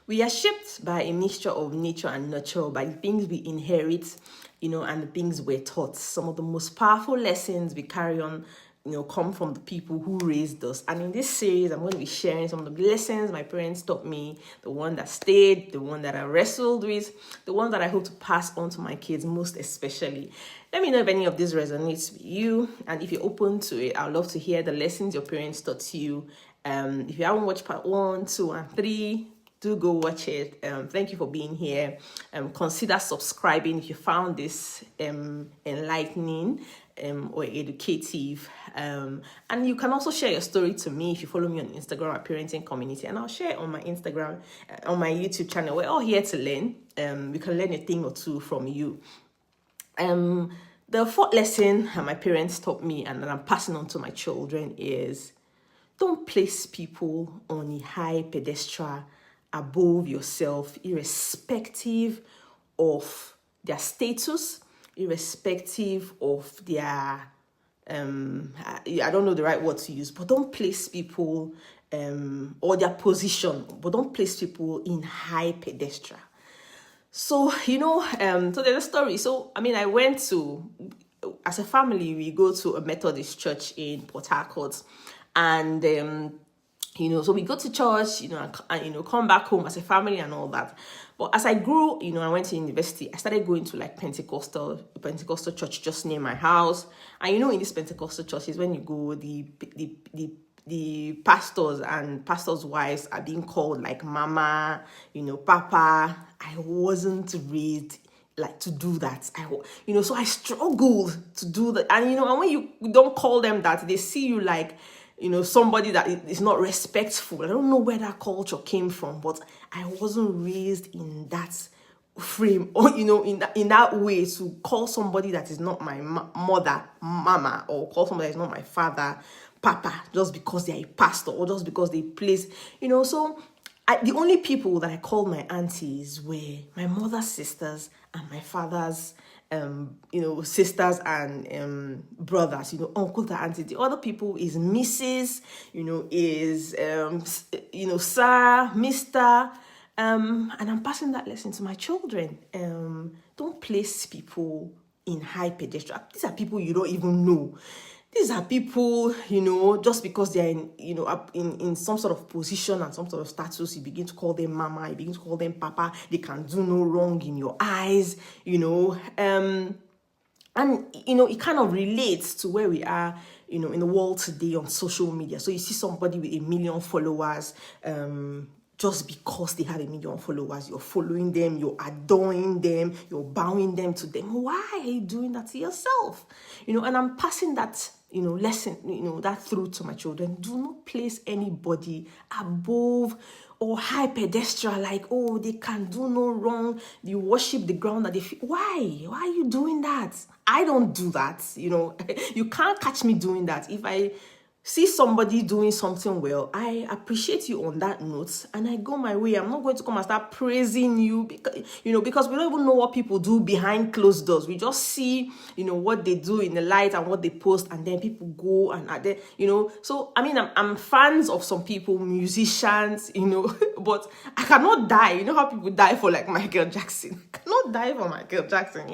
We are shaped by a mixture of nature and nurture, by the things we inherit, and the things we're taught. Some of the most powerful lessons we carry on, come from the people who raised us. And in this series, I'm going to be sharing some of the lessons my parents taught me, the one that stayed, the one that I wrestled with, the one that I hope to pass on to my kids, most especially. Let me know if any of this resonates with you. And if you're open to it, I'd love to hear the lessons your parents taught you. If you haven't watched part 1, 2, and 3, do go watch it. Thank you for being here. Consider subscribing if you found this enlightening or educative. And you can also share your story to me if you follow me on Instagram at Parenting Community, and I'll share it on my Instagram, on my YouTube channel. We're all here to learn. We can learn a thing or two from you. The fourth lesson my parents taught me and that I'm passing on to my children is don't place people on a high pedestal above yourself, irrespective of their status, irrespective of their, I don't know the right word to use, but don't place people or their position, but don't place people in high pedestal. So, so there's a story. So, I went to, as a family, we go to a Methodist church in Port Harcourt, and so we go to church, and come back home as a family and all that. But as I grew, I went to university. I started going to like Pentecostal church just near my house. And in these Pentecostal churches, when you go, the pastors and pastors' wives are being called like mama, papa. I wasn't raised like to do that. So I struggled to do that. And when you don't call them that, they see you like somebody that is not respectful. I don't know where that culture came from, but I wasn't raised in that frame or, in that way to call somebody that is not my mother, mama, or call somebody that is not my father, papa, just because they're a pastor or just because they place, so the only people that I called my aunties were my mother's sisters and my father's sisters and brothers, uncles and aunties. The other people is Mrs., is Sir, Mr. And I'm passing that lesson to my children. Don't place people in high pedestal. These are people you don't even know. These are people, just because they're in some sort of position and some sort of status, you begin to call them mama, you begin to call them papa. They can do no wrong in your eyes, and it kind of relates to where we are, in the world today on social media. So you see somebody with 1 million followers, just because they have 1 million followers, you're following them, you're adoring them, you're bowing them to them. Why are you doing that to yourself? And I'm passing that, lesson, that through to my children. Do not place anybody above or high pedestal, like, oh, they can do no wrong. You worship the ground that they feel. Why are you doing that? I don't do that. You can't catch me doing that. If I see somebody doing something well, I appreciate you on that note and I go my way. I'm not going to come and start praising you because we don't even know what people do behind closed doors. We just see, what they do in the light and what they post, and then people go and then, so I'm fans of some people, musicians, but I cannot die. You know how people die for like Michael Jackson? I cannot die for Michael Jackson.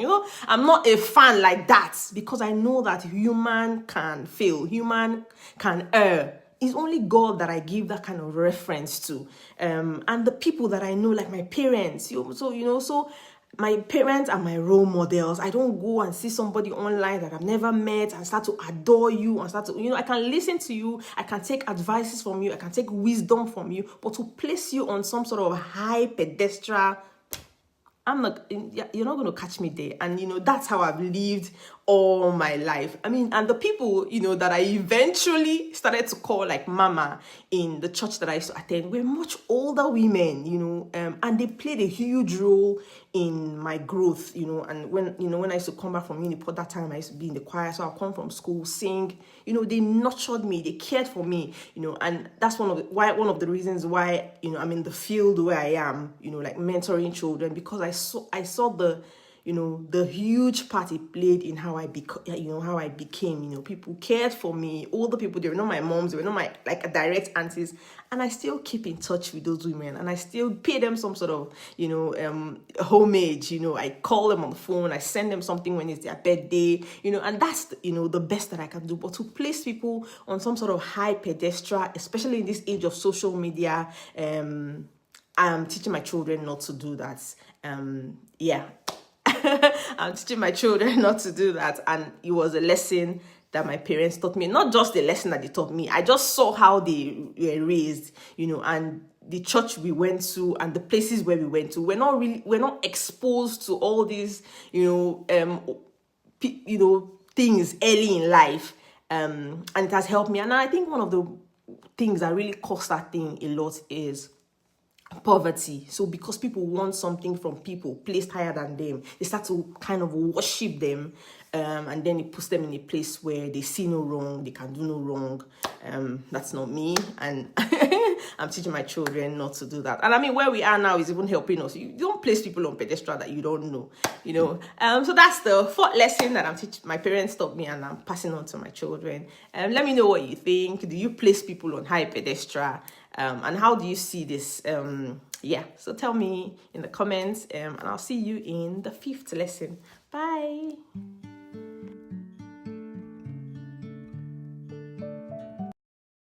I'm not a fan like that because I know that human can fail. Human can err. It's only God that I give that kind of reference to. And the people that I know, like my parents, so my parents are my role models. I don't go and see somebody online that I've never met and start to adore you and start to, I can listen to you, I can take advices from you, I can take wisdom from you, but to place you on some sort of high pedestal, you're not going to catch me there. And, that's how I've lived all my life. And the people, that I eventually started to call like mama in the church that I used to attend were much older women, and they played a huge role in my growth, and when I used to come back from Uniport, that time I used to be in the choir, so I'll come from school, sing, they nurtured me, they cared for me, and that's one of the reasons why, I'm in the field where I am, like mentoring children, because I saw the the huge part it played in how I how I became. People cared for me. All the people, they were not my moms, they were not my like direct aunties, and I still keep in touch with those women, and I still pay them some sort of homage. I call them on the phone, I send them something when it's their birthday, and that's the best that I can do. But to place people on some sort of high pedestal, especially in this age of social media, I'm teaching my children not to do that. I'm teaching my children not to do that. And it was a lesson that my parents taught me. Not just the lesson that they taught me. I just saw how they were raised, and the church we went to and the places where we went to. We're not exposed to all these, things early in life. And it has helped me. And I think one of the things that really cost that thing a lot is poverty. So because people want something from people placed higher than them, they start to kind of worship them, and then it puts them in a place where they see no wrong, they can do no wrong. That's not me, and I'm teaching my children not to do that. And I mean, where we are now is even helping us. You don't place people on pedestal that you don't know, so that's the fourth lesson that I'm teaching. My parents taught me, and I'm passing on to my children. Let me know what you think. Do you place people on high pedestal? And how do you see this? So tell me in the comments, and I'll see you in the fifth lesson. Bye.